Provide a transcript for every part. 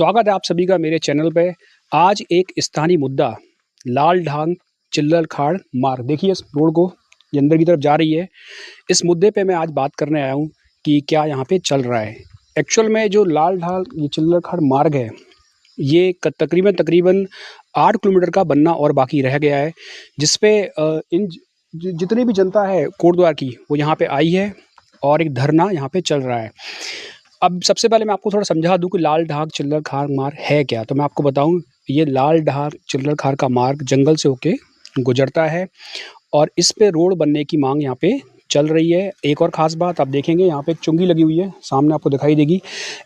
स्वागत है आप सभी का मेरे चैनल पे। आज एक स्थानीय मुद्दा लाल ढांग चिल्लर खाड़ मार्ग, देखिए इस रोड को ये अंदर की तरफ जा रही है। इस मुद्दे पे मैं आज बात करने आया हूँ कि क्या यहाँ पे चल रहा है। एक्चुअल में जो लाल ढांग ये चिल्लर खाड़ मार्ग है ये तकरीबन 8 किलोमीटर का बनना और बाकी रह गया है, जिसपे जितनी भी जनता है कोटद्वार की वो यहाँ पे आई है और एक धरना यहाँ पे चल रहा है। अब सबसे पहले मैं आपको थोड़ा समझा दूँ कि लाल ढाक चिल्लर खार मार्ग है क्या। तो मैं आपको बताऊँ, ये लाल ढाक चिल्लर खार का मार्ग जंगल से होके गुजरता है और इस पे रोड बनने की मांग यहाँ पे चल रही है। एक और ख़ास बात आप देखेंगे, यहाँ पे एक चुंगी लगी हुई है, सामने आपको दिखाई देगी।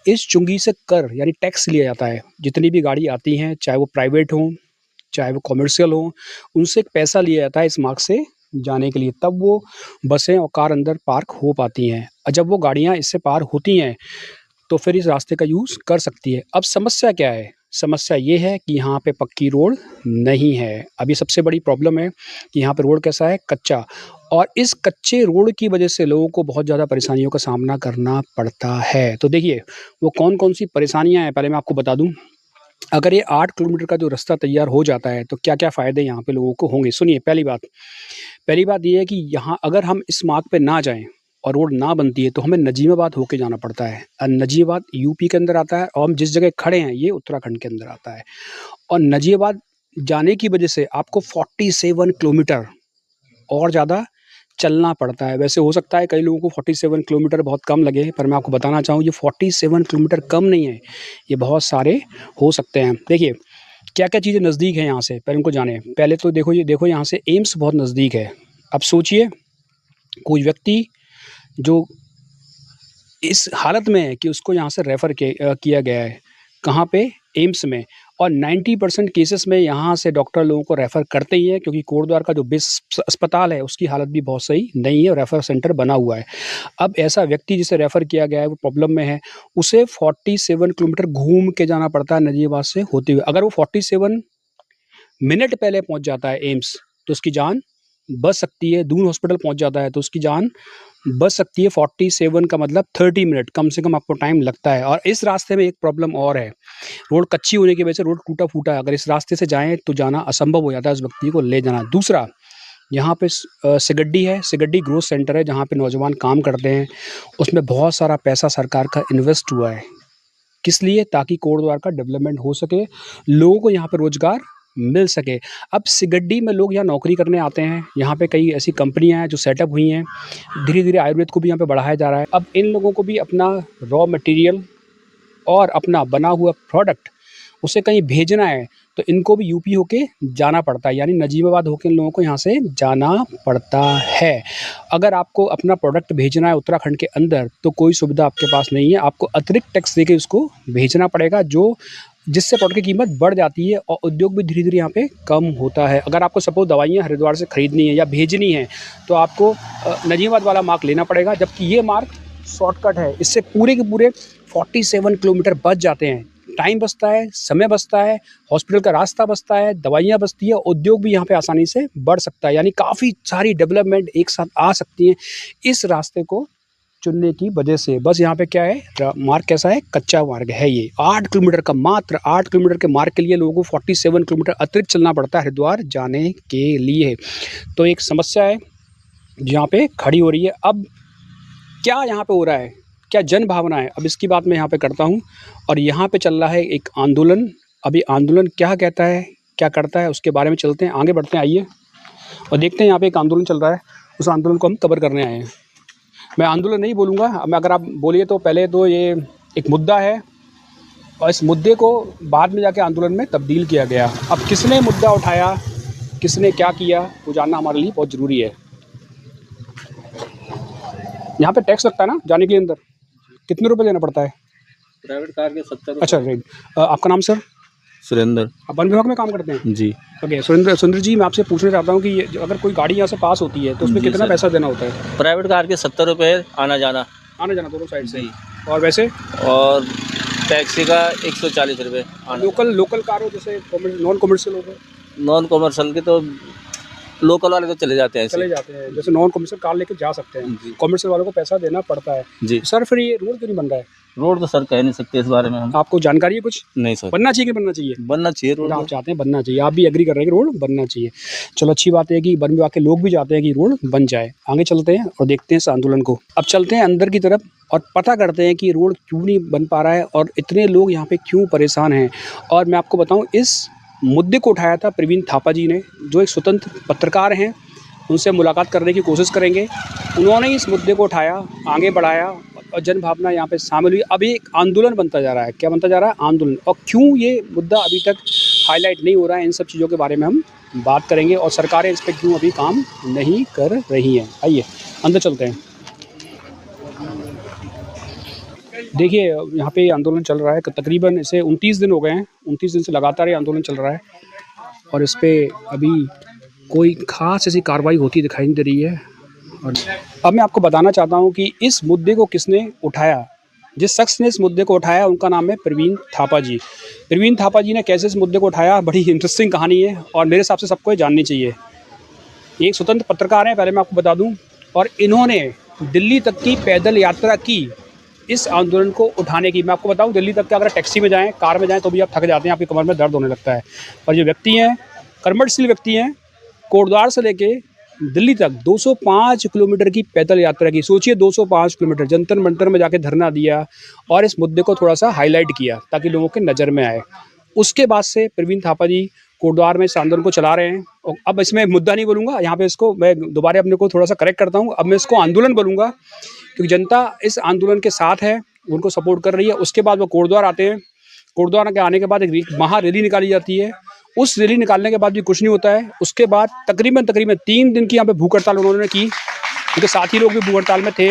इस चुंगी से कर यानी टैक्स लिया जाता है। जितनी भी गाड़ी आती हैं, चाहे वो प्राइवेट हों चाहे वो कॉमर्शियल हों, उनसे एक पैसा लिया जाता है इस मार्ग से जाने के लिए, तब वो बसें और कार अंदर पार्क हो पाती हैं। और जब वो गाड़ियाँ इससे पार होती हैं तो फिर इस रास्ते का यूज़ कर सकती है। अब समस्या क्या है? समस्या ये है कि यहाँ पे पक्की रोड नहीं है। अब ये सबसे बड़ी प्रॉब्लम है कि यहाँ पे रोड कैसा है? कच्चा। और इस कच्चे रोड की वजह से लोगों को बहुत ज़्यादा परेशानियों का सामना करना पड़ता है। तो देखिए वो कौन-कौन सी परेशानियाँ हैं, पहले मैं आपको बता दूँ। अगर ये 8 किलोमीटर का जो रास्ता तैयार हो जाता है तो क्या-क्या फ़ायदे यहाँ पे लोगों को होंगे? सुनिए, पहली बात ये है कि यहाँ अगर हम इस मार्ग पे ना जाएँ और रोड ना बनती है तो हमें नजीमाबाद होके जाना पड़ता है। नजीमाबाद यूपी के अंदर आता है और हम जिस जगह खड़े हैं ये उत्तराखंड के अंदर आता है। और नजीमाबाद जाने की वजह से आपको 47 किलोमीटर और ज़्यादा चलना पड़ता है। वैसे हो सकता है कई लोगों को 47 किलोमीटर बहुत कम लगे, पर मैं आपको बताना चाहूँ ये 47 किलोमीटर कम नहीं है, ये बहुत सारे हो सकते हैं। देखिए क्या-क्या चीज़ें नज़दीक हैं यहाँ से, पहले उनको जानें। पहले तो देखो यहाँ से एम्स बहुत नज़दीक है। अब सोचिए कोई व्यक्ति जो इस हालत में है कि उसको यहाँ से रेफ़र किया गया है, कहाँ पे? एम्स में। और 90% केसेस में यहाँ से डॉक्टर लोगों को रेफ़र करते ही हैं, क्योंकि कोटद्वार का जो बेस अस्पताल है उसकी हालत भी बहुत सही नहीं है और रेफ़र सेंटर बना हुआ है। अब ऐसा व्यक्ति जिसे रेफ़र किया गया है वो प्रॉब्लम में है, उसे 47 किलोमीटर घूम के जाना पड़ता है नजीबाबाद से होते हुए। अगर वो 47 मिनट पहले पहुँच जाता है एम्स तो उसकी जान बच सकती है। दून हॉस्पिटल पहुँच जाता है तो उसकी जान बच सकती है। 47 का मतलब 30 मिनट कम से कम आपको टाइम लगता है। और इस रास्ते में एक प्रॉब्लम और है, रोड कच्ची होने की वजह से रोड टूटा-फूटा है। अगर इस रास्ते से जाएँ तो जाना असंभव हो जाता है उस व्यक्ति को ले जाना। दूसरा, यहाँ पे सिगड्डी है, सिगड्डी ग्रोथ सेंटर है जहाँ पे नौजवान काम करते हैं। उसमें बहुत सारा पैसा सरकार का इन्वेस्ट हुआ है। किस लिए? ताकि कोटद्वार का डेवलपमेंट हो सके, लोगों को यहाँ पे रोज़गार मिल सके। अब सिगड्डी में लोग यहाँ नौकरी करने आते हैं, यहाँ पे कई ऐसी कंपनियाँ हैं जो सेटअप हुई हैं। धीरे-धीरे आयुर्वेद को भी यहाँ पे बढ़ाया जा रहा है। अब इन लोगों को भी अपना रॉ मटेरियल और अपना बना हुआ प्रोडक्ट उसे कहीं भेजना है, तो इनको भी यूपी होके जाना पड़ता है, यानी नजीबाबाद होके इन लोगों को यहाँ से जाना पड़ता है। अगर आपको अपना प्रोडक्ट भेजना है उत्तराखंड के अंदर तो कोई सुविधा आपके पास नहीं है, आपको अतिरिक्त टैक्स देके उसको भेजना पड़ेगा, जिससे प्रोडक्ट की कीमत बढ़ जाती है और उद्योग भी धीरे-धीरे यहाँ पे कम होता है। अगर आपको सपोज़ दवाइयाँ हरिद्वार से खरीदनी है या भेजनी है तो आपको नजीबाबाद वाला मार्ग लेना पड़ेगा, जबकि ये मार्ग शॉर्टकट है। इससे पूरे के पूरे 47 किलोमीटर बच जाते हैं। टाइम बचता है, समय बचता है, हॉस्पिटल का रास्ता बचता है, दवाइयाँ बचती है, उद्योग भी यहाँ पे आसानी से बढ़ सकता है, यानी काफ़ी सारी डेवलपमेंट एक साथ आ सकती हैं इस रास्ते को चुनने की वजह से। बस यहाँ पे क्या है, मार्ग कैसा है? कच्चा मार्ग है ये। 8 किलोमीटर का, मात्र 8 किलोमीटर के मार्ग के लिए लोगों को 47 किलोमीटर अतिरिक्त चलना पड़ता है हरिद्वार जाने के लिए। तो एक समस्या है जहाँ पे खड़ी हो रही है। अब क्या यहाँ पे हो रहा है? क्या जन भावना है? अब इसकी बात मैं यहाँ पे करता हूँ। और यहाँ पे चल रहा है एक आंदोलन। अभी आंदोलन क्या कहता है, क्या करता है, उसके बारे में चलते हैं, आगे बढ़ते हैं, आइए और देखते हैं। यहाँ पे एक आंदोलन चल रहा है, उस आंदोलन को हम कवर करने आए हैं। मैं आंदोलन नहीं बोलूँगा, मैं अगर आप बोलिए तो पहले तो ये एक मुद्दा है और इस मुद्दे को बाद में जाके आंदोलन में तब्दील किया गया। अब किसने मुद्दा उठाया, किसने क्या किया, वो जानना हमारे लिए बहुत ज़रूरी है। यहाँ पे टैक्स लगता है ना जाने के अंदर? कितने रुपए देना पड़ता है? प्राइवेट कार के 70। अच्छा, राइट। आपका नाम सर? सुरेंद्र। आप वन विभाग में काम करते हैं? जी। ओके, सुरेंद्र जी, मैं आपसे पूछना चाहता हूँ कि ये अगर कोई गाड़ी यहाँ से पास होती है तो उसमें कितना पैसा देना होता है? प्राइवेट कार के 70 रुपये आना जाना दोनों साइड से ही। और वैसे? और टैक्सी का 140 रुपये आना। लोकल कार हो, जैसे नॉन कमर्शियल हो गए? नॉन कमर्शियल के तो लोकल वाले तो चले जाते हैं, जैसे नॉन कमर्शियल कार लेके जा सकते हैं, कमर्शियल वालों को पैसा देना पड़ता है जी। सर फिर ये रोड क्यों नहीं बन रहा है? रोड तो सर कह नहीं सकते इस बारे में हम। आपको जानकारी है कुछ? नहीं सर, बनना चाहिए कि बनना चाहिए? बनना चाहिए रोड। मतलब आप चाहते हैं बनना चाहिए, आप भी एग्री कर रहे हैं कि रोड बनना चाहिए। चलो अच्छी बात है कि वन विभाग के लोग भी चाहते हैं कि रोड बन जाए। आगे चलते हैं और देखते हैं इस आंदोलन को। अब चलते हैं अंदर की तरफ और पता करते हैं कि रोड क्यों नहीं बन पा रहा है और इतने लोग यहाँ पे क्यों परेशान हैं। और मैं आपको बताऊँ, इस मुद्दे को उठाया था प्रवीण थापा जी ने, जो एक स्वतंत्र पत्रकार हैं। उनसे मुलाकात करने की कोशिश करेंगे। उन्होंने इस मुद्दे को उठाया, आगे बढ़ाया और जन भावना यहाँ पे शामिल हुई। अब एक आंदोलन बनता जा रहा है। क्या बनता जा रहा है? आंदोलन। और क्यों ये मुद्दा अभी तक हाईलाइट नहीं हो रहा है, इन सब चीज़ों के बारे में हम बात करेंगे और सरकारें इस पे क्यों अभी काम नहीं कर रही हैं। आइए अंदर चलते हैं। देखिए यहाँ पे आंदोलन चल रहा है, तकरीबन इसे 29 दिन हो गए हैं। 29 दिन से लगातार ये आंदोलन चल रहा है और इस पे अभी कोई ख़ास ऐसी कार्रवाई होती दिखाई नहीं दे रही है। और अब मैं आपको बताना चाहता हूँ कि इस मुद्दे को किसने उठाया। जिस शख्स ने इस मुद्दे को उठाया उनका नाम है प्रवीण थापा जी। प्रवीण थापा जी ने कैसे इस मुद्दे को उठाया, बड़ी इंटरेस्टिंग कहानी है और मेरे हिसाब से सबको ये जाननी चाहिए। ये एक स्वतंत्र पत्रकार हैं, पहले मैं आपको बता दूं, और इन्होंने दिल्ली तक की पैदल यात्रा की इस आंदोलन को उठाने की। मैं आपको बताऊं, दिल्ली तक के अगर टैक्सी में जाएँ, कार में जाएँ तो भी आप थक जाते हैं, आपकी कमर में दर्द होने लगता है। और जो व्यक्ति हैं, कर्मठशील व्यक्ति हैं, कोटद्वार से लेके दिल्ली तक 205 किलोमीटर की पैदल यात्रा की। सोचिए 205 किलोमीटर, जंतर मंतर में जाके धरना दिया और इस मुद्दे को थोड़ा सा हाईलाइट किया ताकि लोगों के नज़र में आए। उसके बाद से प्रवीण थापा जी कोटद्वार में इस आंदोलन को चला रहे हैं। और अब इसमें मुद्दा नहीं बोलूँगा, यहाँ पे इसको मैं दोबारा अपने को थोड़ा सा करेक्ट करता हूँ। अब मैं इसको आंदोलन बोलूँगा क्योंकि जनता इस आंदोलन के साथ है, उनको सपोर्ट कर रही है। उसके बाद वो कोटद्वार आते हैं। कोटद्वार के आने के बाद एक महा रैली निकाली जाती है। उस रैली निकालने के बाद भी कुछ नहीं होता है। उसके बाद तकरीबन 3 दिन की यहाँ पे भूख हड़ताल उन्होंने की, उनके साथी लोग भी भूख हड़ताल में थे।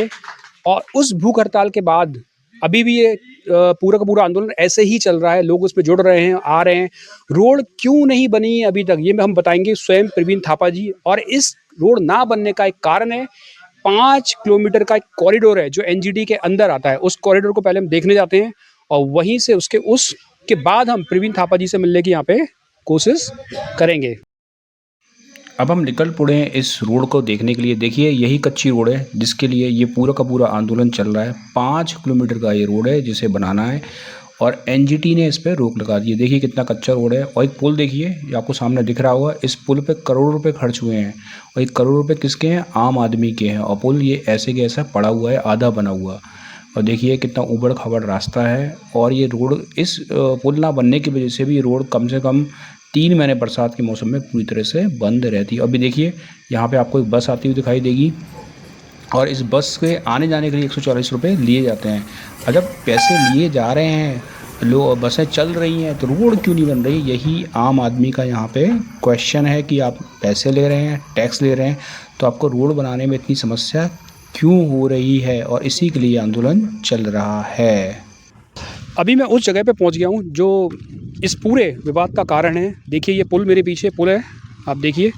और उस भूख हड़ताल के बाद अभी भी ये पूरा का पूरा आंदोलन ऐसे ही चल रहा है। लोग उस पे जुड़ रहे हैं, आ रहे हैं। रोड क्यों नहीं बनी है अभी तक, ये हम बताएंगे स्वयं प्रवीण थापा जी। और इस रोड ना बनने का एक कारण है, 5 किलोमीटर का एक कॉरिडोर है जो एनजीटी के अंदर आता है। उस कॉरिडोर को पहले हम देखने जाते हैं और वहीं से उसके बाद हम प्रवीण थापा जी से मिलने की यहाँ पे कोशिश करेंगे। अब हम निकल पड़े हैं इस रोड को देखने के लिए। देखिए यही कच्ची रोड है जिसके लिए ये पूरा का पूरा आंदोलन चल रहा है। 5 किलोमीटर का ये रोड है जिसे बनाना है और एनजीटी ने इस पर रोक लगा दी है। देखिए कितना कच्चा रोड है। और एक पुल देखिए, ये आपको सामने दिख रहा होगा। इस पुल पे करोड़ों रुपए खर्च हुए हैं और ये करोड़ों रुपए किसके हैं? आम आदमी के हैं। और पुल ये ऐसे के ऐसा पड़ा हुआ है, आधा बना हुआ। और देखिए कितना ऊबड़ खाबड़ रास्ता है। और ये रोड, इस पुल ना बनने की वजह से भी रोड कम से कम 3 महीने बरसात के मौसम में पूरी तरह से बंद रहती है। अभी देखिए यहाँ पे आपको एक बस आती हुई दिखाई देगी और इस बस के आने जाने के लिए 140 रुपये लिए जाते हैं। जब पैसे लिए जा रहे हैं, लोग बसें चल रही हैं, तो रोड क्यों नहीं बन रही? यही आम आदमी का यहाँ पे क्वेश्चन है कि आप पैसे ले रहे हैं, टैक्स ले रहे हैं, तो आपको रोड बनाने में इतनी समस्या क्यों हो रही है? और इसी के लिए आंदोलन चल रहा है। अभी मैं उस जगह पे पहुंच गया हूं जो इस पूरे विवाद का कारण है। देखिए ये पुल, मेरे पीछे पुल है, आप देखिए।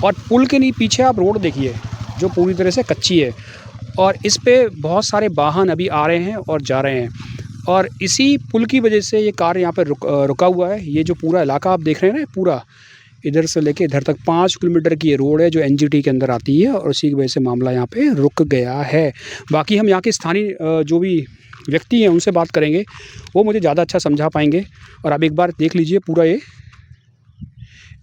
और पुल के नहीं पीछे आप रोड देखिए जो पूरी तरह से कच्ची है और इस पे बहुत सारे वाहन अभी आ रहे हैं और जा रहे हैं। और इसी पुल की वजह से ये कार यहाँ पे रुका हुआ है। ये जो पूरा इलाका आप देख रहे हैं ना, पूरा इधर से लेके इधर तक 5 किलोमीटर की ये रोड है जो एनजीटी के अंदर आती है और उसी की वजह से मामला यहाँ पे रुक गया है। बाकी हम यहाँ के स्थानीय जो भी व्यक्ति हैं उनसे बात करेंगे, वो मुझे ज़्यादा अच्छा समझा पाएंगे। और आप एक बार देख लीजिए पूरा ये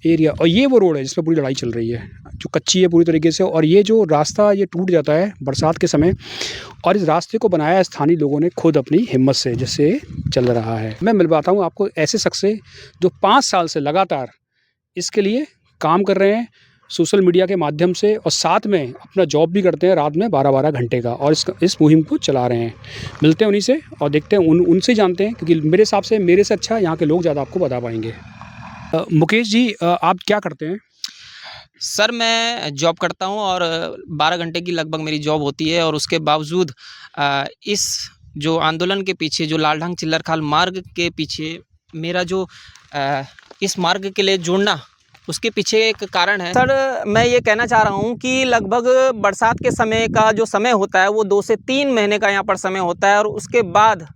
एरिया, और ये वो रोड है जिस पर पूरी लड़ाई चल रही है, जो कच्ची है पूरी तरीके से। और ये जो रास्ता ये टूट जाता है बरसात के समय, और इस रास्ते को बनाया स्थानीय लोगों ने खुद अपनी हिम्मत से, जिससे चल रहा है। मैं मिलवाता हूँ आपको ऐसे शख्स से जो 5 साल से लगातार इसके लिए काम कर रहे हैं सोशल मीडिया के माध्यम से, और साथ में अपना जॉब भी करते हैं रात में 12-12 घंटे का, और इस मुहिम को चला रहे हैं। मिलते हैं उन्हीं से और देखते हैं, उनसे जानते हैं, क्योंकि मेरे हिसाब से मेरे से अच्छा यहाँ के लोग ज़्यादा आपको बता पाएंगे। मुकेश जी, आप क्या करते हैं? सर मैं जॉब करता हूं और 12 घंटे की लगभग मेरी जॉब होती है, और उसके बावजूद इस जो आंदोलन के पीछे, जो लालढांग चिल्लरखाल मार्ग के पीछे मेरा जो इस मार्ग के लिए जुड़ना, उसके पीछे एक कारण है। सर मैं ये कहना चाह रहा हूँ कि लगभग बरसात के समय का जो समय होता है वो 2 से 3 महीने का यहाँ पर समय होता है, और उसके बाद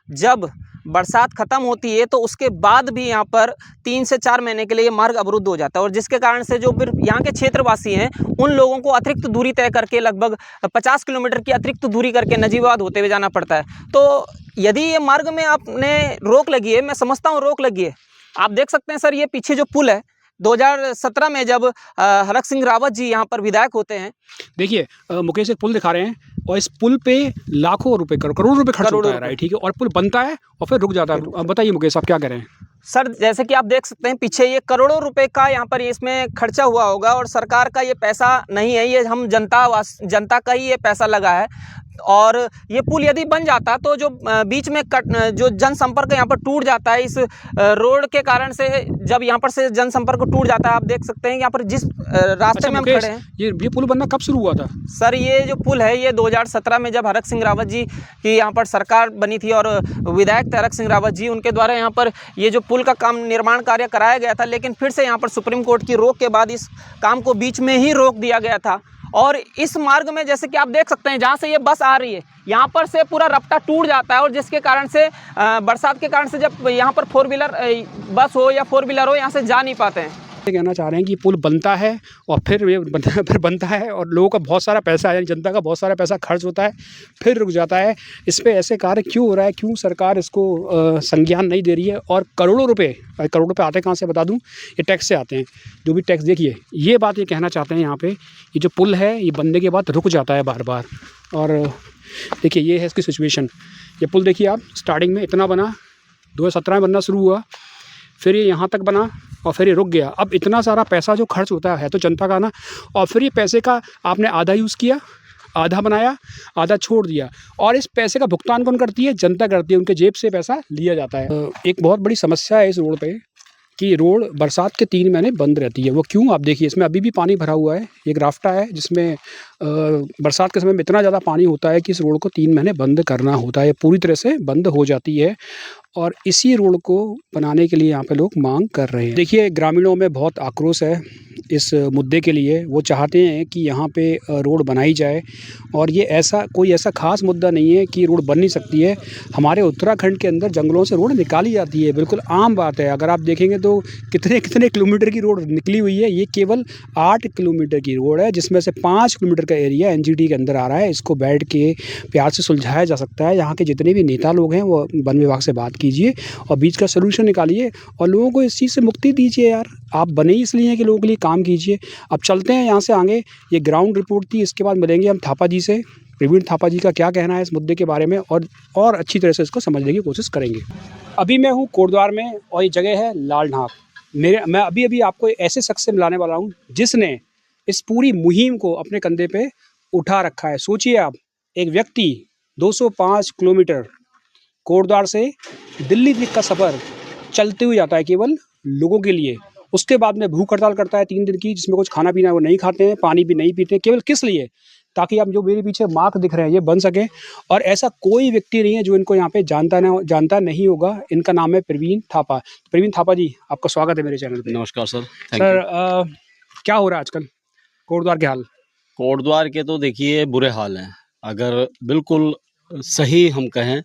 जब बरसात ख़त्म होती है तो उसके बाद भी यहाँ पर 3 से 4 महीने के लिए ये मार्ग अवरुद्ध हो जाता है, और जिसके कारण से जो फिर यहाँ के क्षेत्रवासी हैं उन लोगों को अतिरिक्त दूरी तय करके लगभग 50 किलोमीटर की अतिरिक्त दूरी करके नजीबाबाद होते हुए जाना पड़ता है। तो यदि ये मार्ग में आपने रोक लगी है, मैं समझता हूँ रोक लगी है। आप देख सकते हैं सर, ये पीछे जो पुल है 2017 में जब हरक सिंह रावत जी यहाँ पर विधायक होते हैं। देखिए मुकेश एक पुल दिखा रहे हैं और इस पुल पे लाखों रुपए करोड़ों रुपए खर्च होता है, राइट, ठीक है, और पुल बनता है और फिर रुक जाता है। अब बताइए मुकेश आप क्या कह रहे हैं? सर जैसे कि आप देख सकते हैं पीछे ये करोड़ों रुपए का यहाँ पर इसमें खर्चा हुआ होगा, और सरकार का ये पैसा नहीं है, ये हम जनता का ही ये पैसा लगा है। और ये पुल यदि बन जाता तो जो बीच में जो जनसंपर्क यहाँ पर टूट जाता है इस रोड के कारण से, जब यहाँ पर से जनसंपर्क टूट जाता है, आप देख सकते हैं यहाँ पर जिस रास्ते में हम खड़े हैं। ये पुल बनना कब शुरू हुआ था? सर ये जो पुल है ये 2017 में जब हरक सिंह रावत जी की यहाँ पर सरकार बनी थी और विधायक थे हरक सिंह रावत जी, उनके द्वारा यहाँ पर ये जो पुल का काम निर्माण कार्य कराया गया था। लेकिन फिर से यहाँ पर सुप्रीम कोर्ट की रोक के बाद इस काम को बीच में ही रोक दिया गया था। और इस मार्ग में जैसे कि आप देख सकते हैं जहाँ से ये बस आ रही है यहाँ पर से पूरा रफ्ता टूट जाता है, और जिसके कारण से बरसात के कारण से जब यहाँ पर 4 व्हीलर बस हो या 4 व्हीलर हो यहाँ से जा नहीं पाते हैं। कहना चाह रहे हैं कि पुल बनता है और फिर बनता है और लोगों का बहुत सारा पैसा, यानी जनता का बहुत सारा पैसा खर्च होता है, फिर रुक जाता है। इस पे ऐसे कार्य क्यों हो रहा है, क्यों सरकार इसको संज्ञान नहीं दे रही है? और करोड़ों रुपए आते कहाँ से बता दूं, ये टैक्स से आते हैं। जो भी टैक्स, देखिए ये बात ये कहना चाहते हैं यहाँ पे, ये जो पुल है ये बनने के बाद रुक जाता है बार बार। और देखिए ये है इसकी सिचुएशन। ये पुल देखिए आप, स्टार्टिंग में इतना बना, 2017 में बनना शुरू हुआ, फिर ये यहाँ तक बना और फिर ये रुक गया। अब इतना सारा पैसा जो खर्च होता है तो जनता का ना, और फिर ये पैसे का आपने आधा यूज़ किया, आधा बनाया, आधा छोड़ दिया, और इस पैसे का भुगतान कौन करती है? जनता करती है, उनके जेब से पैसा लिया जाता है। एक बहुत बड़ी समस्या है इस रोड पे कि रोड बरसात के 3 महीने बंद रहती है। वो क्यों? आप देखिए इसमें अभी भी पानी भरा हुआ है। एक राफ्टा है जिसमें बरसात के समय में इतना ज़्यादा पानी होता है कि इस रोड को 3 महीने बंद करना होता है, पूरी तरह से बंद हो जाती है। और इसी रोड को बनाने के लिए यहाँ पे लोग मांग कर रहे हैं। देखिए ग्रामीणों में बहुत आक्रोश है इस मुद्दे के लिए। वो चाहते हैं कि यहाँ पे रोड बनाई जाए, और ये कोई ऐसा ख़ास मुद्दा नहीं है कि रोड बन नहीं सकती है। हमारे उत्तराखंड के अंदर जंगलों से रोड निकाली जाती है, बिल्कुल आम बात है। अगर आप देखेंगे तो कितने किलोमीटर की रोड निकली हुई है। ये केवल 8 किलोमीटर की रोड है, जिसमें से 5 किलोमीटर का एरिया एनजीटी के अंदर आ रहा है। इसको बैठ के प्यार से सुलझाया जा सकता है। यहाँ के जितने भी नेता लोग हैं वो वन विभाग से बात कीजिए और बीच का सलूशन निकालिए और लोगों को इस चीज़ से मुक्ति दीजिए। यार आप बने ही इसलिए हैं कि लोगों के लिए काम कीजिए। अब चलते हैं यहाँ से आगे। ये ग्राउंड रिपोर्ट थी, इसके बाद मिलेंगे हम थापा जी से। प्रवीण थापा जी का क्या कहना है इस मुद्दे के बारे में, और अच्छी तरह से इसको समझने की कोशिश करेंगे। अभी मैं हूँ कोटद्वार में और ये जगह है लाल ढाक। मैं अभी आपको ऐसे शख्स से मिलाने वाला हूँ जिसने इस पूरी मुहिम को अपने कंधे पे उठा रखा है। सोचिए आप, एक व्यक्ति 205 किलोमीटर कोटद्वार से दिल्ली तक का सफ़र चलते हुए जाता है केवल लोगों के लिए। उसके बाद में भूख हड़ताल करता है 3 दिन की, जिसमें कुछ खाना पीना वो नहीं खाते हैं, पानी भी नहीं पीते। केवल किस लिए? ताकि आप जो मेरे पीछे मार्क दिख रहे हैं ये बन सके। और ऐसा कोई व्यक्ति नहीं है जो इनको यहाँ पे जानता नहीं होगा। इनका नाम है प्रवीण थापा। प्रवीण थापा जी, आपका स्वागत है मेरे चैनल पे। नमस्कार सर। सर क्या हो रहा है आजकल कोटद्वार के हाल? कोटद्वार के तो देखिए बुरे हाल हैं। अगर बिल्कुल सही हम कहें,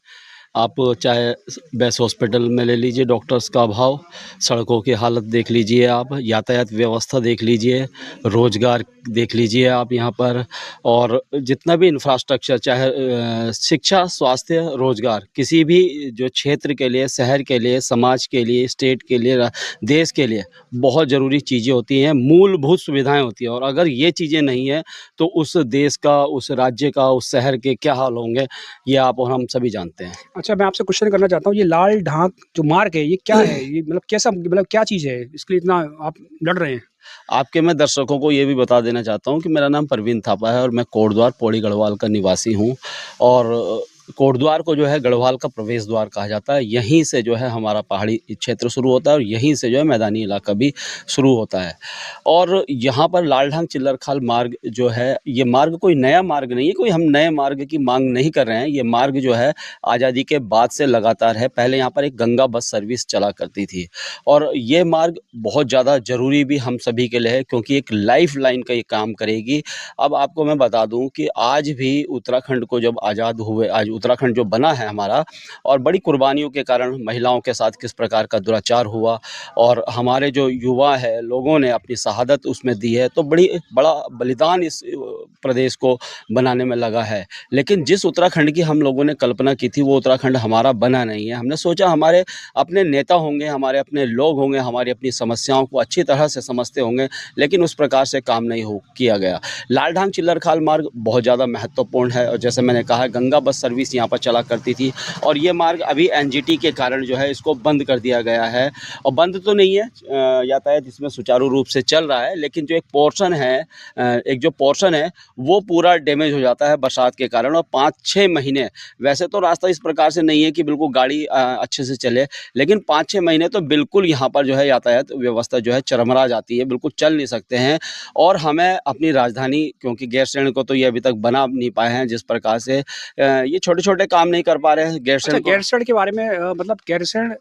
आप चाहे बेस्ट हॉस्पिटल में ले लीजिए, डॉक्टर्स का अभाव, सड़कों की हालत देख लीजिए, आप यातायात व्यवस्था देख लीजिए, रोज़गार देख लीजिए आप यहाँ पर, और जितना भी इंफ्रास्ट्रक्चर, चाहे शिक्षा, स्वास्थ्य, रोज़गार, किसी भी जो क्षेत्र के लिए, शहर के लिए, समाज के लिए, स्टेट के लिए, देश के लिए बहुत ज़रूरी चीज़ें होती हैं, मूलभूत सुविधाएं होती हैं। और अगर ये चीज़ें नहीं हैं तो उस देश का, उस राज्य का, उस शहर के क्या हाल होंगे, ये आप और हम सभी जानते हैं। अच्छा, मैं आपसे क्वेश्चन करना चाहता हूँ, ये लाल ढाक जो मार्ग है ये क्या है? ये मतलब कैसा, मतलब क्या चीज़ है, इसके लिए इतना आप लड़ रहे हैं? आपके मैं दर्शकों को ये भी बता देना चाहता हूँ कि मेरा नाम प्रवीण थापा है और मैं कोटद्वार पौड़ी गढ़वाल का निवासी हूँ। और कोटद्वार को जो है गढ़वाल का प्रवेश द्वार कहा जाता है। यहीं से जो है हमारा पहाड़ी क्षेत्र शुरू होता है और यहीं से जो है मैदानी इलाका भी शुरू होता है। और यहाँ पर लाल ढाक चिल्लर खाल मार्ग जो है, ये मार्ग कोई नया मार्ग नहीं है, कोई हम नए मार्ग की मांग नहीं कर रहे हैं। ये मार्ग जो है आज़ादी के बाद से लगातार है। पहले यहाँ पर एक गंगा बस सर्विस चला करती थी और ये मार्ग बहुत ज़्यादा ज़रूरी भी हम सभी के लिए है, क्योंकि एक लाइफ लाइन का ये काम करेगी। अब आपको मैं बता दूँ कि आज भी उत्तराखंड को जब आज़ाद हुए, आज उत्तराखंड जो बना है हमारा, और बड़ी कुर्बानियों के कारण महिलाओं के साथ किस प्रकार का दुराचार हुआ और हमारे जो युवा है लोगों ने अपनी शहादत उसमें दी है, तो बड़ा बलिदान इस प्रदेश को बनाने में लगा है। लेकिन जिस उत्तराखंड की हम लोगों ने कल्पना की थी वो उत्तराखंड हमारा बना नहीं है। हमने सोचा हमारे अपने नेता होंगे, हमारे अपने लोग होंगे, हमारी अपनी समस्याओं को अच्छी तरह से समझते होंगे, लेकिन उस प्रकार से काम नहीं किया गया। लालढांग चिल्लरखाल मार्ग बहुत ज़्यादा महत्वपूर्ण है और जैसे मैंने कहा गंगा बस सर्विस यहाँ पर चला करती थी और ये मार्ग अभी एनजीटी के कारण जो है इसको बंद कर दिया गया है। और बंद तो नहीं है, यातायात इसमें सुचारू रूप से चल रहा है, लेकिन जो एक पोर्शन है वो पूरा डैमेज हो जाता है बरसात के कारण। और 5-6 महीने, वैसे तो रास्ता इस प्रकार से नहीं है कि बिल्कुल गाड़ी अच्छे से चले, लेकिन 5-6 महीने तो बिल्कुल यहाँ पर जो है यातायात व्यवस्था जो है चरमरा जाती है, बिल्कुल चल नहीं सकते हैं। और हमें अपनी राजधानी, क्योंकि गैरसैंण को तो ये अभी तक बना नहीं पाए हैं, जिस प्रकार से ये छोटे-छोटे काम नहीं कर पा रहे हैं गैरसैंण को। गैरसैंण के बारे में मतलब गैरसैंण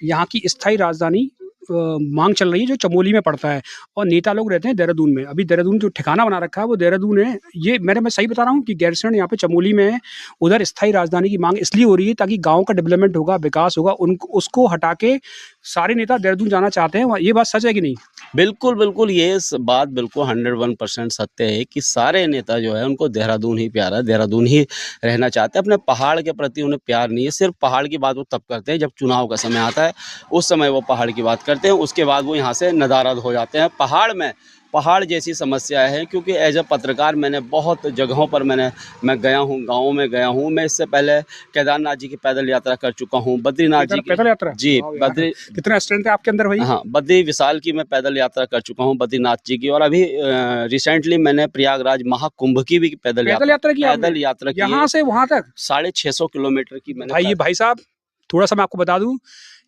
यहाँ की स्थायी राजधानी मांग चल रही है जो चमोली में पड़ता है और नेता लोग रहते हैं देहरादून में। अभी देहरादून जो ठिकाना बना रखा है वो देहरादून है। ये मैं सही बता रहा हूँ कि गैरसैंण यहाँ पे चमोली में है। उधर स्थायी राजधानी की मांग इसलिए हो रही है ताकि गाँव का डेवलपमेंट होगा, विकास होगा, उसको हटा के सारे नेता देहरादून जाना चाहते हैं। ये बात सच है कि नहीं? बिल्कुल, बिल्कुल, ये बात बिल्कुल 101% सत्य है कि सारे नेता जो है उनको देहरादून ही प्यारा है, देहरादून ही रहना चाहते हैं। अपने पहाड़ के प्रति उन्हें प्यार नहीं है। सिर्फ पहाड़ की बात वो तब करते हैं जब चुनाव का समय आता है, उस समय वो पहाड़ की बात करते हैं, उसके बाद वो यहाँ से नदारद हो जाते हैं। पहाड़ जैसी समस्या है, क्योंकि एज अ पत्रकार मैंने बहुत जगहों पर मैं गया हूँ, गाँवों में गया हूँ। मैं इससे पहले केदारनाथ जी की पैदल यात्रा कर चुका हूँ, बद्रीनाथ जी की पैदल यात्रा? जी, वाह यार, कितना स्ट्रेंथ है आपके अंदर भाई। हाँ, बद्री विशाल की मैं पैदल यात्रा कर चुका हूँ, बद्रीनाथ जी की। और अभी रिसेंटली मैंने प्रयागराज महाकुंभ की भी पैदल यात्रा की है। यहाँ से वहाँ तक 650 किलोमीटर की मैंने भाई। ये भाई साहब थोड़ा सा मैं आपको बता दूं,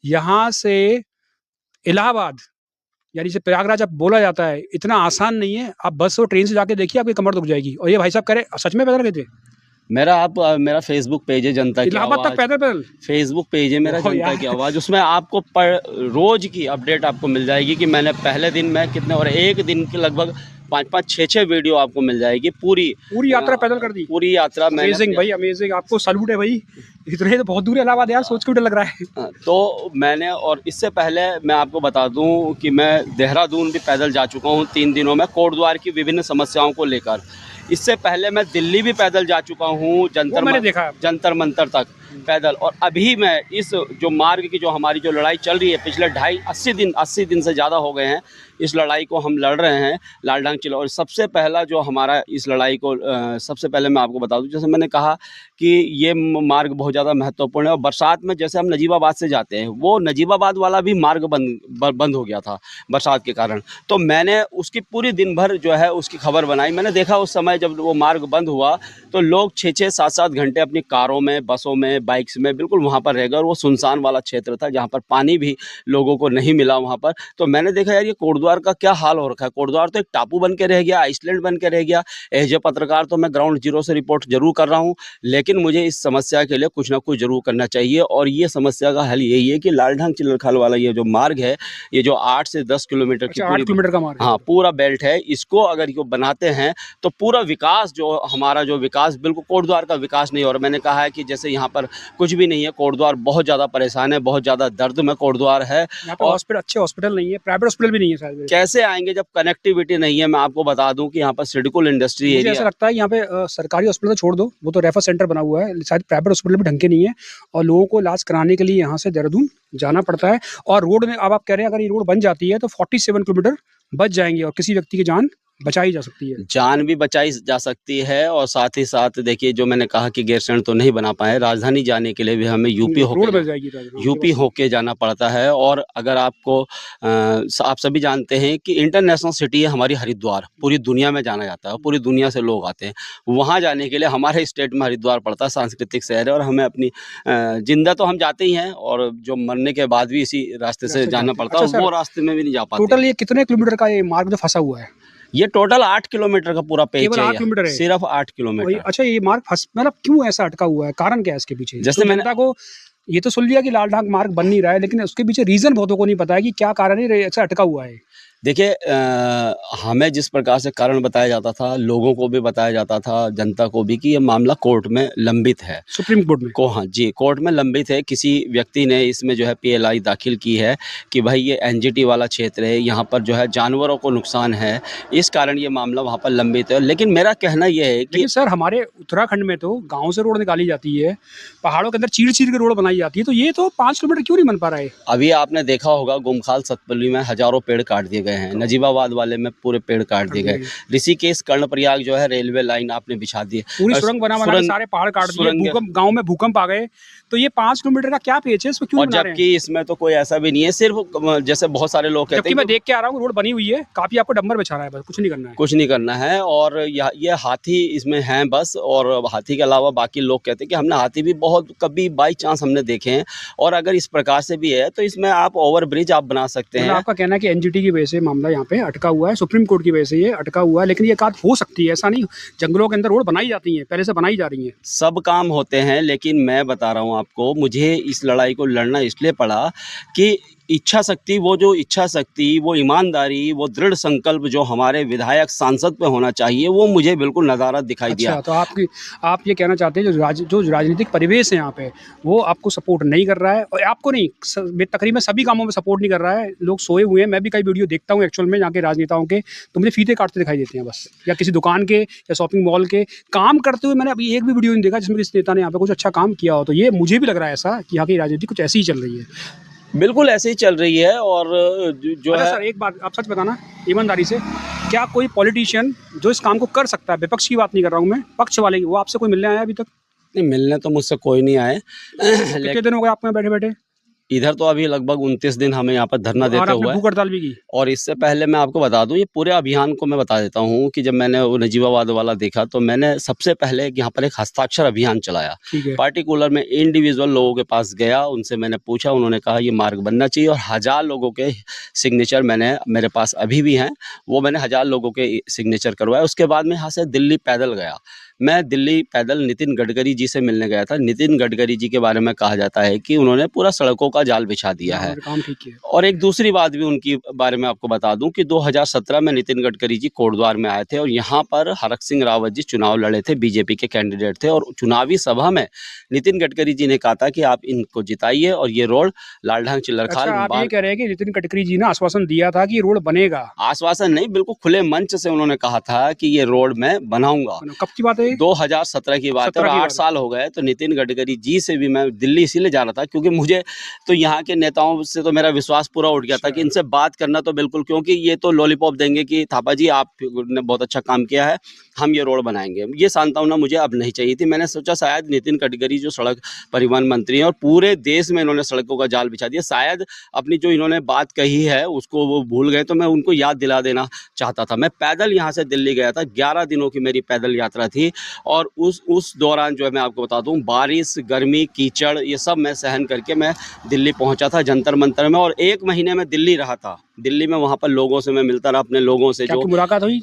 यहाँ से इलाहाबाद यानी से प्रयागराज अब बोला जाता है, इतना आसान नहीं है। आप बस और ट्रेन से जाके देखिए, आपकी कमर दुख जाएगी। और ये भाई साहब कह रहे सच में पैदल गए थे? मेरा फेसबुक पेज है जनता की इलाहाबाद तक पैदल? फेसबुक पेज है मेरा जनता की आवाज़। उसमें आपको रोज की अपडेट आपको मिल जाएगी कि मैंने पहले दिन में कितने, और एक दिन के लगभग 5-5, 6-6 वीडियो आपको मिल जाएगी। पूरी यात्रा पैदल कर दी? पूरी यात्रा। अमेजिंग भाई, अमेजिंग। आपको सैल्यूट है भाई। इतने तो बहुत दूर है इलाहाबाद यार, सोच के डर लग रहा है। तो मैंने, और इससे पहले मैं आपको बता दूं कि मैं देहरादून भी पैदल जा चुका हूं 3 दिनों में, कोटद्वार की विभिन्न समस्याओं को लेकर। इससे पहले मैं दिल्ली भी पैदल जा चुका हूं, जंतर मंतर तक पैदल। और अभी मैं इस जो मार्ग की जो हमारी जो लड़ाई चल रही है पिछले 80 दिन से ज़्यादा हो गए हैं, इस लड़ाई को हम लड़ रहे हैं लालढांग चिल्लर। और सबसे पहला जो हमारा इस लड़ाई को सबसे पहले मैं आपको बता दूं, जैसे मैंने कहा कि ये मार्ग बहुत ज़्यादा महत्वपूर्ण है। और बरसात में जैसे हम नजीबाबाद से जाते हैं, वो नजीबाबाद वाला भी मार्ग बंद हो गया था बरसात के कारण। तो मैंने उसकी पूरी दिन भर जो है उसकी खबर बनाई। मैंने देखा उस समय जब वो मार्ग बंद हुआ तो लोग 6-6, 7-7 घंटे अपनी कारों में, बसों में, बाइक्स में बिल्कुल वहाँ पर रह गए। और वो सुनसान वाला क्षेत्र था जहाँ पर पानी भी लोगों को नहीं मिला वहाँ पर। तो मैंने देखा यार ये कोटद्वार का क्या हाल हो रखा है। कोटद्वार तो एक टापू बन के रह गया, आइसलैंड बन के रह गया। एज ए पत्रकार तो मैं ग्राउंड जीरो से रिपोर्ट जरूर कर रहा हूँ, लेकिन मुझे इस समस्या के लिए कुछ ना कुछ जरूर करना चाहिए। और ये समस्या का हल यही है कि लालढांग चिल्लरखाल वाला ये जो मार्ग है, ये जो 8 से 10 किलोमीटर की 8 किलोमीटर का मार्ग, हाँ पूरा बेल्ट है, इसको अगर ये बनाते हैं तो पूरा विकास जो हमारा जो विकास बिल्कुल कोटद्वार का विकास नहीं हो रहा। मैंने कहा है कि जैसे यहाँ पर कुछ भी नहीं है, कोटद्वार बहुत ज़्यादा परेशान है, बहुत ज़्यादा दर्द में कोटद्वार है। और अच्छे हॉस्पिटल नहीं है, प्राइवेट हॉस्पिटल भी नहीं है शायद। कैसे आएंगे जब कनेक्टिविटी नहीं है। मैं आपको बता दूं कि यहाँ पर सिडकुल इंडस्ट्री एरिया, ऐसा लगता है यहाँ पे सरकारी हॉस्पिटल तो छोड़ दो, वो तो रेफर सेंटर बना हुआ है, शायद प्राइवेट हॉस्पिटल भी ढंग के नहीं है और लोगों को इलाज कराने के लिए यहाँ से देहरादून जाना पड़ता है। और रोड में अब आप कह रहे हैं अगर ये रोड बन जाती है तो 47 किलोमीटर बच जाएंगे और किसी व्यक्ति की जान बचाई जा सकती है। जान भी बचाई जा सकती है। और साथ ही साथ देखिए, जो मैंने कहा कि गैरसैंण तो नहीं बना पाए, राजधानी जाने के लिए भी हमें यूपी होके जाना पड़ता है। और अगर आपको आप सभी जानते हैं कि इंटरनेशनल सिटी है हमारी हरिद्वार, पूरी दुनिया में जाना जाता है, पूरी दुनिया से लोग आते हैं। वहाँ जाने के लिए हमारे स्टेट में हरिद्वार पड़ता है, सांस्कृतिक शहर है। और हमें अपनी जिंदा तो हम जाते ही हैं, और जो मरने के बाद भी इसी रास्ते से जाना पड़ता है, वो रास्ते में भी नहीं जा पाते। टोटल ये कितने किलोमीटर का ये मार्ग जो फंसा हुआ है? ये टोटल 8 किलोमीटर का पूरा पेज है, 8 किलोमीटर है, सिर्फ 8 किलोमीटर। अच्छा, ये मार्ग मतलब क्यों ऐसा अटका हुआ है, कारण क्या है इसके पीछे? जैसे मैंने को ये तो सुन लिया कि लालढांग मार्ग बन नहीं रहा है, लेकिन उसके पीछे रीजन बहुतों को नहीं पता है कि क्या कारण है ऐसा अटका हुआ है। देखिए हमें जिस प्रकार से कारण बताया जाता था, लोगों को भी बताया जाता था, जनता को भी कि ये मामला कोर्ट में लंबित है। सुप्रीम कोर्ट में। हाँ जी, कोर्ट में लंबित है। किसी व्यक्ति ने इसमें जो है पीएलआई दाखिल की है कि भाई ये एनजीटी वाला क्षेत्र है, यहाँ पर जो है जानवरों को नुकसान है, इस कारण ये मामला वहाँ पर लंबित है। लेकिन मेरा कहना ये है कि लेकिन सर हमारे उत्तराखंड में तो गाँव से रोड निकाली जाती है, पहाड़ों के अंदर चीर-चीर के रोड बनाई जाती है, तो ये तो 5 किलोमीटर क्यों नहीं बन पा रहा है? अभी आपने देखा होगा गुमखाल सतपुली में हज़ारों पेड़ काट दिए गए हैं, नजीबाबाद वाले में पूरे पेड़ काट दिए गए, ऋषिकेश कर्णप्रयाग जो है रेलवे लाइन आपने बिछा दी है। पूरी सुरंग बना-बना के सारे पहाड़ काट दिए, भूकंप गाँव में भूकंप आ गए, तो ये 5 किलोमीटर का क्या पेच है, इसमें क्यों और नहीं बना रहे हैं? जबकि इसमें तो कोई ऐसा भी नहीं है, सिर्फ जैसे बहुत सारे लोग कहते जबकि हैं मैं कि देख के आ रहा हूँ रोड बनी हुई है, काफ़ी आपको डंबर बिछाना है बस, कुछ नहीं करना है। कुछ नहीं करना है। और ये हाथी इसमें हैं बस, और हाथी के अलावा बाकी लोग कहते हैं कि हमने हाथी भी बहुत कभी बाई चांस हमने देखे हैं, और अगर इस प्रकार से भी है तो इसमें आप ओवर ब्रिज आप बना सकते मतलब हैं। आपका कहना है कि एनजीटी की वजह से मामला यहाँ पे अटका हुआ है, सुप्रीम कोर्ट की वजह से ये अटका हुआ है, लेकिन ये बात हो सकती है, ऐसा नहीं। जंगलों के अंदर रोड बनाई जाती हैं, पहले से बनाई जा रही हैं। सब काम होते हैं, लेकिन मैं बता रहा हूँ आपको, मुझे इस लड़ाई को लड़ना इसलिए पड़ा कि इच्छा शक्ति, वो जो इच्छा शक्ति, वो ईमानदारी, वो दृढ़ संकल्प जो हमारे विधायक सांसद पे होना चाहिए, वो मुझे बिल्कुल नज़ारा दिखाई दिया। अच्छा, तो आप ये कहना चाहते हैं जो राजनीतिक परिवेश है यहाँ पे, वो आपको सपोर्ट नहीं कर रहा है, और आपको नहीं, तकरीबन सभी कामों में सपोर्ट नहीं कर रहा है। लोग सोए हुए हैं, मैं भी कई वीडियो देखता हूँ एक्चुअल में यहाँ के राजनेताओं के, तो मुझे फीते काटते दिखाई देते हैं बस, या किसी दुकान के या शॉपिंग मॉल के काम करते हुए। मैंने अभी एक भी वीडियो नहीं देखा जिसमें किसी नेता ने यहाँ पे कुछ अच्छा काम किया हो। तो ये मुझे भी लग रहा है ऐसा कि यहाँ की राजनीति कुछ ऐसी ही चल रही है। बिल्कुल ऐसे ही चल रही है। और जो अच्छा है सर, एक बात आप सच बताना ईमानदारी से, क्या कोई पॉलिटिशियन जो इस काम को कर सकता है, विपक्ष की बात नहीं कर रहा हूँ मैं, पक्ष वाले की, वो आपसे कोई मिलने आया अभी तक? नहीं, मिलने तो मुझसे कोई नहीं आए। कितने दिन हो गए आपको यहाँ बैठे-बैठे? इधर तो अभी लगभग 29 दिन हमें यहाँ पर धरना और देते आपने हुए। भूख हड़ताल भी की? और इससे पहले मैं आपको बता दूं, ये पूरे अभियान को मैं बता देता हूं कि जब मैंने वो नजीबाबाद वाला देखा तो मैंने सबसे पहले यहाँ पर एक हस्ताक्षर अभियान चलाया। ठीक है। पार्टिकुलर में इंडिविजुअल लोगों के पास गया, उनसे मैंने पूछा, उन्होंने कहा ये मार्ग बनना चाहिए, और 1000 लोगों के सिग्नेचर मेरे पास अभी भी हैं, वो मैंने 1000 लोगों के सिग्नेचर करवाए। उसके बाद में यहाँ से दिल्ली पैदल गया। मैं दिल्ली पैदल नितिन गडकरी जी से मिलने गया था। नितिन गडकरी जी के बारे में कहा जाता है कि उन्होंने पूरा सड़कों का जाल बिछा दिया है। काम ठीक है। और एक दूसरी बात भी उनकी बारे में आपको बता दूं कि 2017 में नितिन गडकरी जी कोटद्वार में आए थे, और यहाँ पर हरक सिंह रावत जी चुनाव लड़े थे, बीजेपी के कैंडिडेट थे, और चुनावी सभा में नितिन गडकरी जी ने कहा था कि आप इनको जिताइए और ये रोड लालढांग चिल्लरखाल। अच्छा, आप ये कह रहे हैं कि नितिन गडकरी जी ने आश्वासन दिया था कि ये रोड बनेगा? आश्वासन नहीं, बिल्कुल खुले मंच से उन्होंने कहा था कि ये रोड मैं बनाऊंगा। कब की बात है ये? 2017 की बात है, और 8 साल हो गए। तो नितिन गडकरी जी से भी मैं दिल्ली इसीलिए जा रहा था क्योंकि मुझे तो यहाँ के नेताओं से तो मेरा विश्वास पूरा उठ गया था कि इनसे बात करना तो बिल्कुल, क्योंकि ये तो लॉलीपॉप देंगे कि थापा जी आपने बहुत अच्छा काम किया है, हम ये रोड बनाएंगे। ये सांत्वना मुझे अब नहीं चाहिए थी। मैंने सोचा शायद नितिन गडकरी जो सड़क परिवहन मंत्री हैं और पूरे देश में इन्होंने सड़कों का जाल बिछा दिया, शायद अपनी जो इन्होंने बात कही है उसको वो भूल गए, तो मैं उनको याद दिला देना चाहता था। मैं पैदल यहाँ से दिल्ली गया था, 11 दिनों की मेरी पैदल यात्रा थी, और उस दौरान जो है मैं आपको बता दूं, बारिश, गर्मी, कीचड़, ये सब मैं सहन करके मैं दिल्ली पहुंचा था, जंतर मंतर में। और 1 महीने में दिल्ली रहा था। दिल्ली में वहाँ पर लोगों से मैं मिलता रहा, अपने लोगों से। जो मुलाकात हुई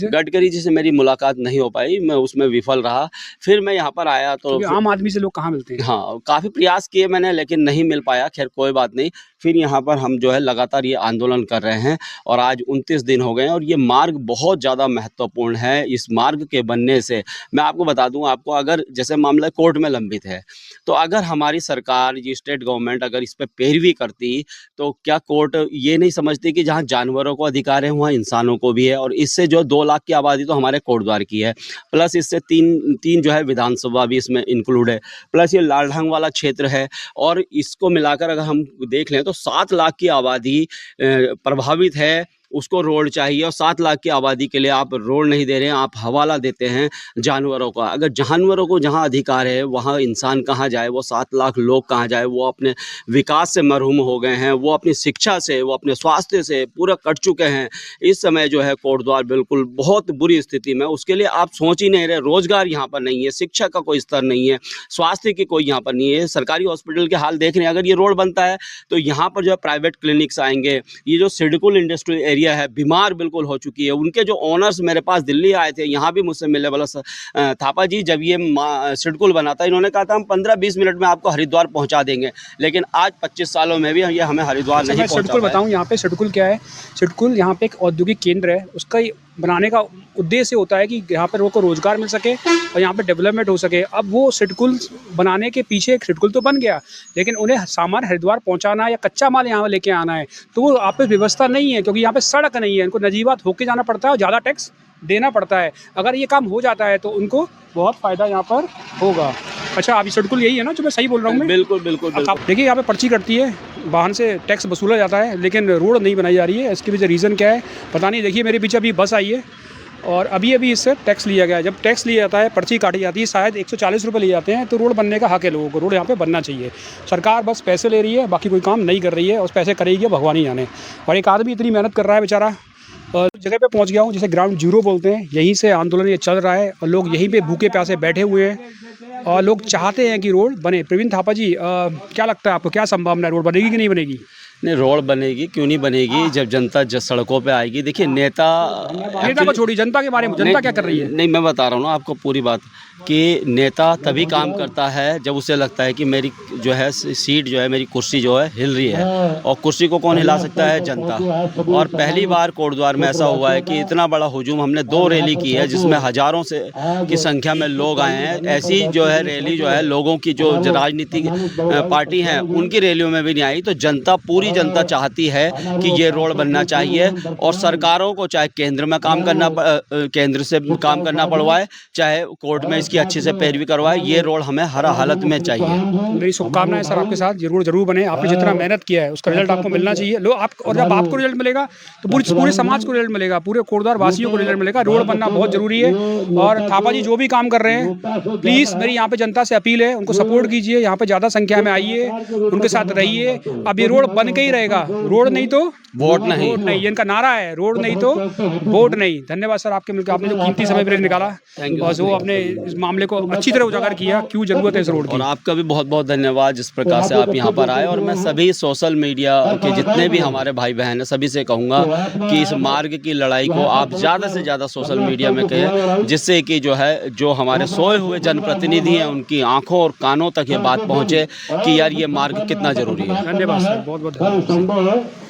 गडकरी जी से मेरी मुलाकात नहीं हो पाई, मैं उसमें विफल रहा। फिर मैं यहाँ पर आया तो आम आदमी से लोग कहाँ मिलते हैं? हाँ, काफ़ी प्रयास किए मैंने, लेकिन नहीं मिल पाया। खैर कोई बात नहीं। फिर यहाँ पर हम जो है लगातार ये आंदोलन कर रहे हैं, और आज 29 दिन हो गए हैं, और ये मार्ग बहुत ज़्यादा महत्वपूर्ण है। इस मार्ग के बनने से मैं आपको बता दूं, आपको अगर जैसे मामला कोर्ट में लंबित है, तो अगर हमारी सरकार, ये स्टेट गवर्नमेंट अगर इस पर पैरवी करती, तो क्या कोर्ट ये नहीं समझती कि जहाँ जानवरों को अधिकार है वहाँ इंसानों को भी है। और इससे जो 2 लाख की आबादी तो हमारे कोटद्वार की है, प्लस इससे तीन जो है विधानसभा भी इसमें इंक्लूड है, प्लस ये लालढांग वाला क्षेत्र है, और इसको मिलाकर अगर हम देख लें तो 7 लाख की आबादी प्रभावित है। उसको रोड चाहिए, और 7 लाख की आबादी के लिए आप रोड नहीं दे रहे हैं, आप हवाला देते हैं जानवरों का। अगर जानवरों को जहां अधिकार है वहां इंसान कहां जाए, वो 7 लाख लोग कहां जाए? वो अपने विकास से महरूम हो गए हैं, वो अपनी शिक्षा से, वो अपने स्वास्थ्य से पूरा कट चुके हैं। इस समय जो है कोटद्वार बिल्कुल बहुत बुरी स्थिति में, उसके लिए आप सोच ही नहीं रहे। रोजगार यहाँ पर नहीं है, शिक्षा का कोई स्तर नहीं है, स्वास्थ्य की कोई यहाँ पर नहीं है। सरकारी हॉस्पिटल के हाल देख रहे हैं। अगर ये रोड बनता है तो यहाँ पर जो है प्राइवेट क्लिनिक्स आएंगे। ये जो सिडकुल इंडस्ट्रियल एरिया एरिया है, बीमार बिल्कुल हो चुकी है। उनके जो ओनर्स मेरे पास दिल्ली आए थे, यहाँ भी मुझसे मिलने वाला थापा जी, जब ये सिडकुल बना था, इन्होंने कहा था हम 15-20 मिनट में आपको हरिद्वार पहुँचा देंगे, लेकिन आज 25 सालों में भी ये हमें हरिद्वार नहीं पहुँचा सिडकुल पाए। बताऊँ यहाँ पे सिडकुल क्या है। सिडकुल यहाँ पे एक औद्योगिक केंद्र है, उसका बनाने का उद्देश्य होता है कि यहाँ पर लोगों को रोजगार मिल सके और यहाँ पे डेवलपमेंट हो सके। अब वो सिडकुल बनाने के पीछे एक सिडकुल तो बन गया, लेकिन उन्हें सामान हरिद्वार पहुँचाना या कच्चा माल यहाँ लेके आना है, तो वो आप पे व्यवस्था नहीं है, क्योंकि यहाँ पे सड़क नहीं है। इनको नजीबात होके जाना पड़ता है और ज़्यादा टैक्स देना पड़ता है। अगर ये काम हो जाता है तो उनको बहुत फ़ायदा यहाँ पर होगा। अच्छा, अभी सिडकुल यही है ना जो मैं सही बोल रहा हूँ मैं? बिल्कुल बिल्कुल बिल्कुल। देखिए यहाँ पे पर्ची कटती है, वाहन से टैक्स वसूला जाता है, लेकिन रोड नहीं बनाई जा रही है। इसके पीछे रीज़न क्या है पता नहीं। देखिए मेरे पीछे अभी बस आई है और अभी इससे टैक्स लिया गया है। जब टैक्स लिया जाता है, पर्ची काटी जाती है, शायद 140 रुपये लिए जाते हैं, तो रोड बनने का हक है लोगों को। रोड यहाँ पे बनना चाहिए। सरकार बस पैसे ले रही है, बाकी कोई काम नहीं कर रही है, और पैसे करेगी भगवान ही जाने। और एक आदमी इतनी मेहनत कर रहा है बेचारा, और जगह पे पहुंच गया हूँ जिसे ग्राउंड जीरो बोलते हैं। यहीं से आंदोलन ये चल रहा है और लोग यहीं पे भूखे प्यासे बैठे हुए हैं और लोग चाहते हैं कि रोड बने। प्रवीण थापा जी, क्या लगता है आपको, क्या संभावना है, रोड बनेगी कि नहीं बनेगी? नहीं, रोड बनेगी, क्यों नहीं बनेगी, जब जनता सड़कों पे आएगी। देखिए नेता को छोड़ी, जनता के बारे में जनता क्या कर रही है? नहीं, मैं बता रहा हूँ ना आपको पूरी बात, कि नेता तभी काम करता है जब उसे लगता है कि मेरी जो है सीट जो है, मेरी कुर्सी जो है हिल रही है, और कुर्सी को कौन हिला सकता है? जनता। और पहली बार कोटद्वार में ऐसा हुआ है कि इतना बड़ा हुजूम, हमने 2 रैली की है जिसमें हज़ारों से की संख्या में लोग आए हैं। ऐसी जो है रैली जो है लोगों की जो राजनीतिक पार्टी हैं उनकी रैलियों में भी नहीं आई। तो जनता, पूरी जनता चाहती है कि ये रोड बनना चाहिए, और सरकारों को चाहे केंद्र से काम करना पड़वाए, चाहे कोर्ट में इसकी अच्छे से पैरवी करवाए, ये रोड हमें हर हालत में चाहिए। मेरी शुभकामनाएं सर आपके साथ। ये रोड जरूर बने। आपने जितना मेहनत किया है उसका रिजल्ट आपको मिलना चाहिए। और जब आपको रिजल्ट मिलेगा तो पूरे समाज को रिजल्ट मिलेगा, पूरे कोटद्वार वासियों को रिजल्ट मिलेगा। रोड बनना बहुत जरूरी है। और थापा जी जो भी काम कर रहे हैं, प्लीज़ मेरी यहाँ पे जनता से अपील है, उनको सपोर्ट कीजिए। यहाँ पे ज़्यादा संख्या में आइए, उनके साथ रहिए। अब ये रोड बन के ही रहेगा, रोड नहीं तो वोट नहीं। ये इनका नारा है, रोड नहीं तो वोट नहीं। धन्यवाद सर आपके मिलकर, आपने जो कीमती समय ब्रेक निकाला और जो आपने इस मामले को अच्छी तरह उजागर किया, क्यों जरूरत है इस रोड की। और आपका भी बहुत बहुत धन्यवाद जिस प्रकार से आप यहाँ पर आए। और मैं सभी सोशल मीडिया के जितने भी हमारे भाई बहन हैं, सभी से कहूँगा कि इस मार्ग की लड़ाई को आप ज़्यादा से ज़्यादा सोशल मीडिया में कहें, जिससे कि जो हमारे सोए हुए जनप्रतिनिधि हैं उनकी आंखों और कानों तक ये बात पहुँचे कि यार ये मार्ग कितना ज़रूरी है। धन्यवाद सर, बहुत बहुत धन्यवाद।